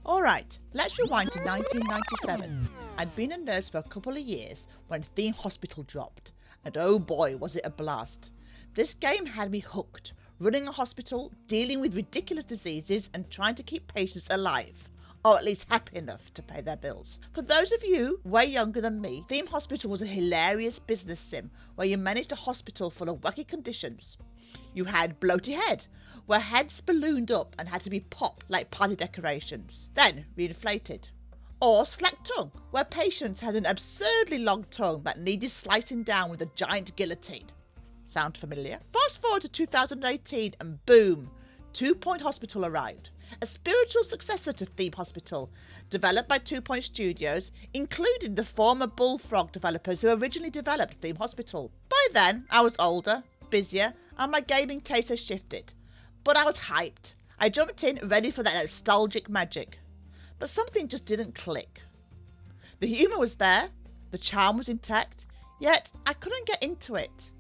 Alright, let's rewind to 1997. I'd been a nurse for a couple of years when Theme Hospital dropped, and oh boy was it a blast. This game had me hooked, running a hospital, dealing with ridiculous diseases and trying to keep patients alive. Or at least happy enough to pay their bills. For those of you way younger than me, Theme Hospital was a hilarious business sim where you managed a hospital full of wacky conditions. You had Bloaty Head, where heads ballooned up and had to be popped like party decorations, then reinflated. Or Slack Tongue, where patients had an absurdly long tongue that needed slicing down with a giant guillotine. Sound familiar? Fast forward to 2018 and boom, 2 Point Hospital arrived. A spiritual successor to Theme Hospital, developed by 2 Point Studios, including the former Bullfrog developers who originally developed Theme Hospital. By then, I was older, busier, and my gaming taste had shifted. But I was hyped. I jumped in ready for that nostalgic magic. But something just didn't click. The humour was there, the charm was intact, yet I couldn't get into it.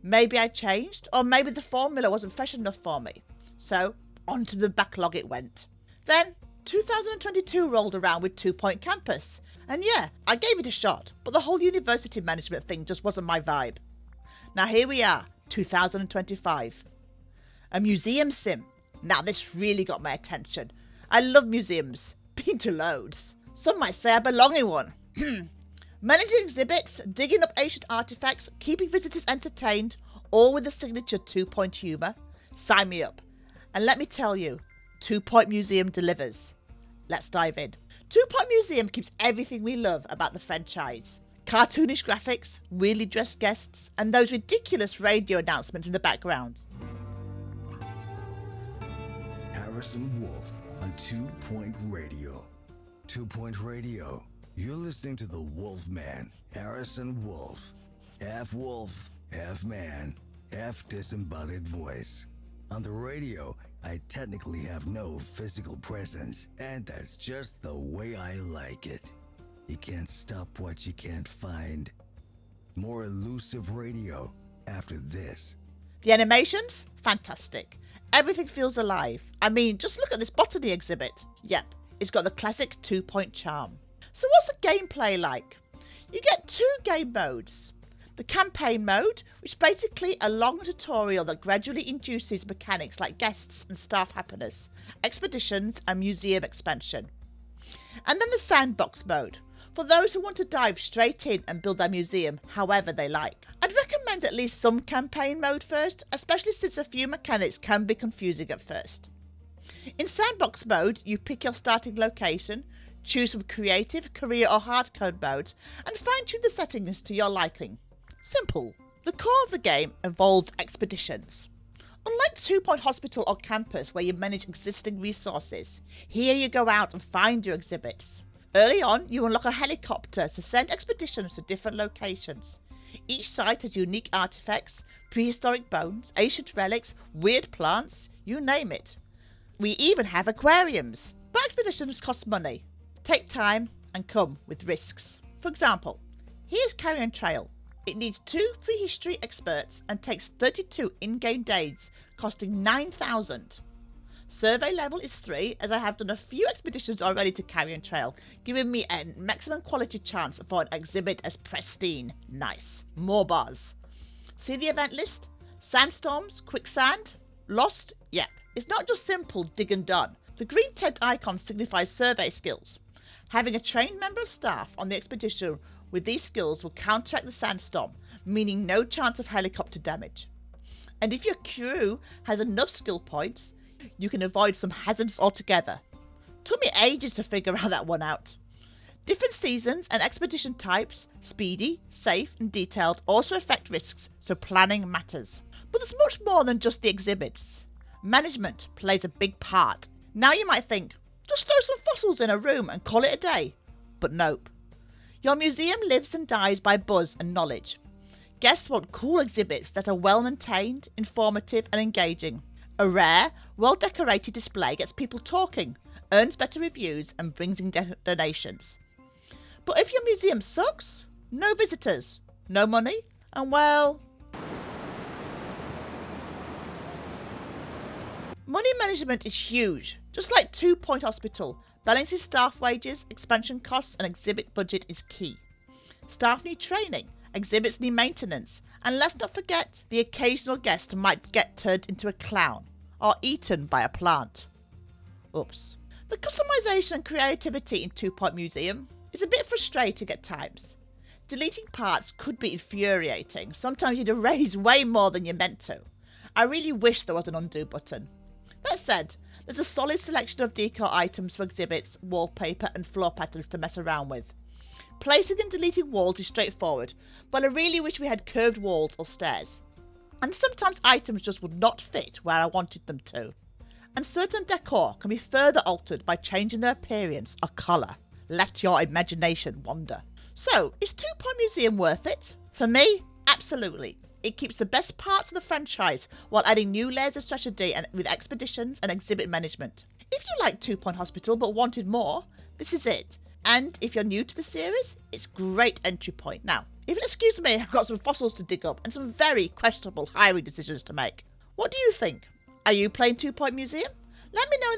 Maybe I changed, or maybe the formula wasn't fresh enough for me. So, onto the backlog it went. Then, 2022 rolled around with 2 Point Campus. And yeah, I gave it a shot, but the whole university management thing just wasn't my vibe. Now here we are, 2025. A museum sim. Now this really got my attention. I love museums. Been to loads. Some might say I belong in one. Managing exhibits, digging up ancient artifacts, keeping visitors entertained, all with the signature 2 Point humour. Sign me up. And let me tell you, 2 Point Museum delivers. Let's dive in. 2 Point Museum keeps everything we love about the franchise. Cartoonish graphics, weirdly dressed guests, and those ridiculous radio announcements in the background. Harrison Wolf on 2 Point Radio. 2 Point Radio. You're listening to the Wolfman, Harrison Wolf. Half wolf, half man, half disembodied voice. On the radio, I technically have no physical presence, and that's just the way I like it. You can't stop what you can't find. More elusive radio after this. The animations? Fantastic. Everything feels alive. I mean, just look at this botany exhibit. Yep, it's got the classic 2 Point charm. So what's the gameplay like? You get 2 game modes. The campaign mode, which is basically a long tutorial that gradually induces mechanics like guests and staff happiness, expeditions and museum expansion. And then the sandbox mode, for those who want to dive straight in and build their museum however they like. I'd recommend at least some campaign mode first, especially since a few mechanics can be confusing at first. In sandbox mode, you pick your starting location, choose some creative, career or hardcode modes, and fine-tune the settings to your liking. Simple. The core of the game involves expeditions. Unlike 2 Point Hospital or Campus where you manage existing resources, here you go out and find your exhibits. Early on, you unlock a helicopter to send expeditions to different locations. Each site has unique artifacts, prehistoric bones, ancient relics, weird plants, you name it. We even have aquariums. But expeditions cost money, take time, and come with risks. For example, here's Carrion Trail. It needs 2 prehistory experts and takes 32 in-game days, costing 9,000. Survey level is 3, as I have done a few expeditions already to Carrion Trail, giving me a maximum quality chance for an exhibit as pristine. Nice. More bars. See the event list? Sandstorms, quicksand, lost? Yep. It's not just simple dig and done. The green tent icon signifies survey skills. Having a trained member of staff on the expedition with these skills will counteract the sandstorm, meaning no chance of helicopter damage. And if your crew has enough skill points, you can avoid some hazards altogether. Took me ages to figure that one out. Different seasons and expedition types, speedy, safe and detailed, also affect risks, so planning matters. But there's much more than just the exhibits. Management plays a big part. Now you might think, just throw some fossils in a room and call it a day. But nope. Your museum lives and dies by buzz and knowledge. Guests want cool exhibits that are well maintained, informative and engaging. A rare, well-decorated display gets people talking, earns better reviews and brings in donations. But if your museum sucks, no visitors, no money, and well... Money management is huge, just like 2 Point Hospital, Balancing staff wages, expansion costs and exhibit budget is key. Staff need training, exhibits need maintenance, and let's not forget the occasional guest might get turned into a clown or eaten by a plant. Oops. The customization and creativity in 2 Point Museum is a bit frustrating at times. Deleting parts could be infuriating. Sometimes you'd erase way more than you meant to. I really wish there was an undo button. That said, there's a solid selection of decor items for exhibits, wallpaper and floor patterns to mess around with. Placing and deleting walls is straightforward, but I really wish we had curved walls or stairs. And sometimes items just would not fit where I wanted them to. And certain decor can be further altered by changing their appearance or colour. Let your imagination wander. So, is 2 Point Museum worth it? For me, absolutely. It keeps the best parts of the franchise while adding new layers of strategy and with expeditions and exhibit management. If you like 2 Point Hospital but wanted more, this is it. And if you're new to the series, it's great entry point. Now, if you'll excuse me, I've got some fossils to dig up and some very questionable hiring decisions to make. What do you think? Are you playing 2 Point Museum? Let me know in the